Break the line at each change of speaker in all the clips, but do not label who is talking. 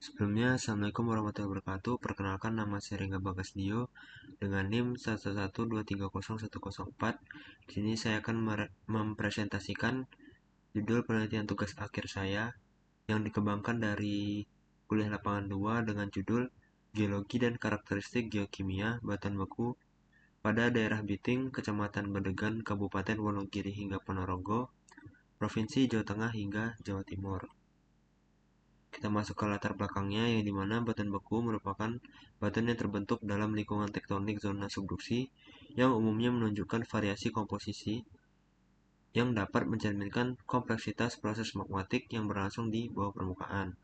Sebelumnya, Assalamualaikum warahmatullahi wabarakatuh. Perkenalkan, nama saya Rengga Bagasdio dengan NIM 112301104. Di sini saya akan mempresentasikan judul penelitian tugas akhir saya yang dikembangkan dari kuliah lapangan 2 dengan judul Geologi dan Karakteristik Geokimia Batuan Beku pada daerah Biting, Kecamatan Bedegan, Kabupaten Wonogiri hingga Ponorogo, Provinsi Jawa Tengah hingga Jawa Timur. Kita masuk ke latar belakangnya, yang dimana batuan beku merupakan batuan yang terbentuk dalam lingkungan tektonik zona subduksi yang umumnya menunjukkan variasi komposisi yang dapat mencerminkan kompleksitas proses magmatik yang berlangsung di bawah permukaan.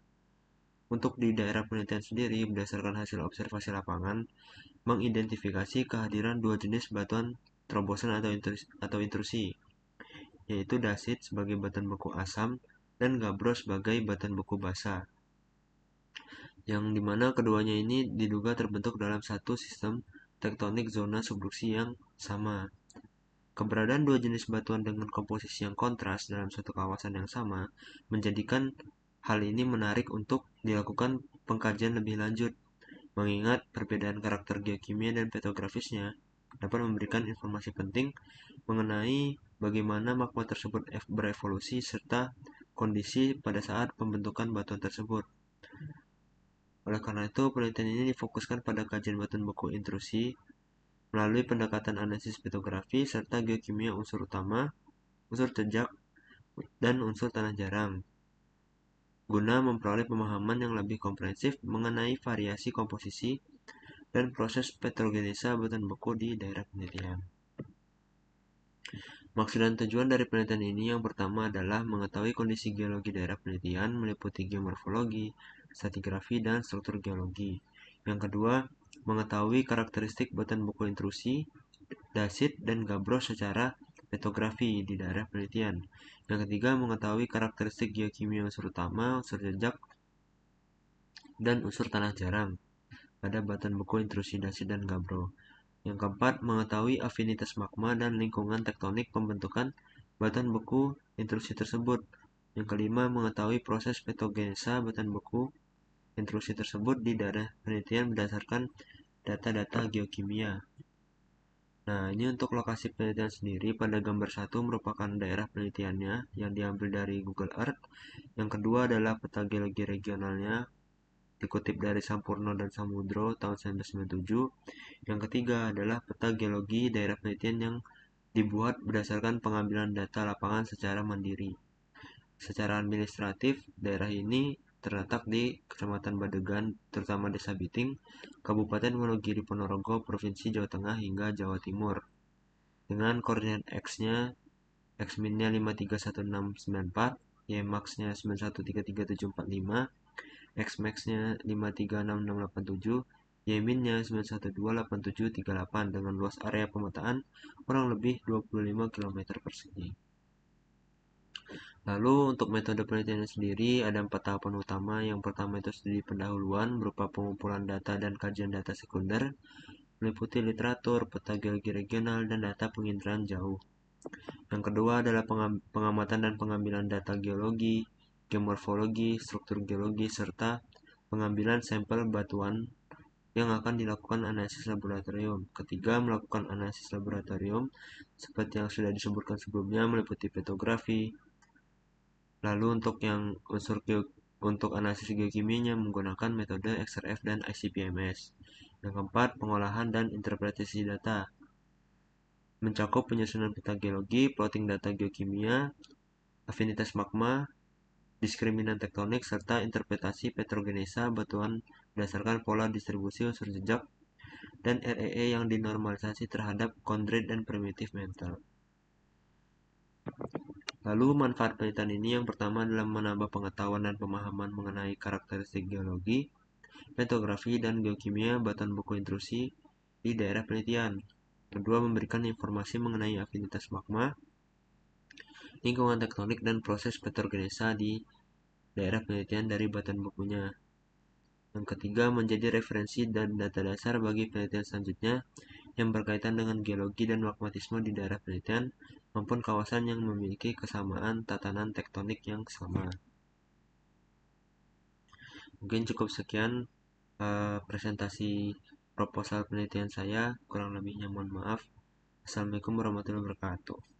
Untuk di daerah penelitian sendiri, berdasarkan hasil observasi lapangan, mengidentifikasi kehadiran dua jenis batuan trombosan atau intrusi, yaitu dasit sebagai batuan beku asam dan gabbro sebagai batuan beku basa, yang dimana keduanya ini diduga terbentuk dalam satu sistem tektonik zona subduksi yang sama. Keberadaan dua jenis batuan dengan komposisi yang kontras dalam satu kawasan yang sama menjadikan hal ini menarik untuk dilakukan pengkajian lebih lanjut, mengingat perbedaan karakter geokimia dan petrografisnya dapat memberikan informasi penting mengenai bagaimana magma tersebut berevolusi serta kondisi pada saat pembentukan batuan tersebut. Oleh karena itu, penelitian ini difokuskan pada kajian batuan beku intrusi melalui pendekatan analisis petrografi serta geokimia unsur utama, unsur jejak, dan unsur tanah jarang, guna memperoleh pemahaman yang lebih komprehensif mengenai variasi komposisi dan proses petrogenesa batuan beku di daerah penelitian. Maksud dan tujuan dari penelitian ini yang pertama adalah mengetahui kondisi geologi daerah penelitian meliputi geomorfologi, stratigrafi, dan struktur geologi. Yang kedua, mengetahui karakteristik batuan beku intrusi, dasit, dan gabbro secara petrografi di daerah penelitian. Yang ketiga, mengetahui karakteristik geokimia unsur utama, unsur jejak, dan unsur tanah jarang pada batuan beku intrusi, dasit, dan gabbro. Yang keempat, mengetahui afinitas magma dan lingkungan tektonik pembentukan batuan beku intrusi tersebut. Yang kelima, mengetahui proses petogenesa batuan beku intrusi tersebut di daerah penelitian berdasarkan data-data geokimia. Nah, ini untuk lokasi penelitian sendiri. Pada gambar 1 merupakan daerah penelitiannya yang diambil dari Google Earth. Yang kedua adalah peta geologi regionalnya, dikutip dari Sampurno dan Samudro tahun 1997. Yang ketiga adalah peta geologi daerah penelitian yang dibuat berdasarkan pengambilan data lapangan secara mandiri. Secara administratif, daerah ini terletak di Kecamatan Badegan, terutama Desa Biting, Kabupaten Wonogiri Ponorogo, Provinsi Jawa Tengah hingga Jawa Timur. Dengan koordinat X-nya, X-min-nya 5316694, Y-max-nya 9133745, X-max-nya 5366687, Y-min-nya 9128738 dengan luas area pemetaan kurang lebih 25 km persegi. Lalu untuk metode penelitian sendiri ada 4 tahapan utama. Yang pertama itu studi pendahuluan berupa pengumpulan data dan kajian data sekunder, meliputi literatur, peta geologi regional, dan data penginderaan jauh. Yang kedua adalah pengamatan dan pengambilan data geologi, geomorfologi, struktur geologi, serta pengambilan sampel batuan yang akan dilakukan analisis laboratorium. Ketiga, melakukan analisis laboratorium seperti yang sudah disebutkan sebelumnya, meliputi petrografi. Lalu untuk analisis geokimianya menggunakan metode XRF dan ICP-MS. Yang keempat, pengolahan dan interpretasi data, mencakup penyusunan peta geologi, plotting data geokimia, afinitas magma, diskriminan tektonik, serta interpretasi petrogenesa batuan berdasarkan pola distribusi unsur jejak dan REE yang dinormalisasi terhadap chondrite dan primitive mantle. Lalu manfaat penelitian ini yang pertama adalah menambah pengetahuan dan pemahaman mengenai karakteristik geologi, petrografi, dan geokimia batuan beku intrusi di daerah penelitian. Kedua, memberikan informasi mengenai afinitas magma, lingkungan tektonik, dan proses petrogenesa di daerah penelitian dari batuan bekunya. Yang ketiga, menjadi referensi dan data dasar bagi penelitian selanjutnya yang berkaitan dengan geologi dan magmatisme di daerah penelitian maupun kawasan yang memiliki kesamaan tatanan tektonik yang sama. Mungkin cukup sekian presentasi proposal penelitian saya, kurang lebihnya mohon maaf. Assalamualaikum warahmatullahi wabarakatuh.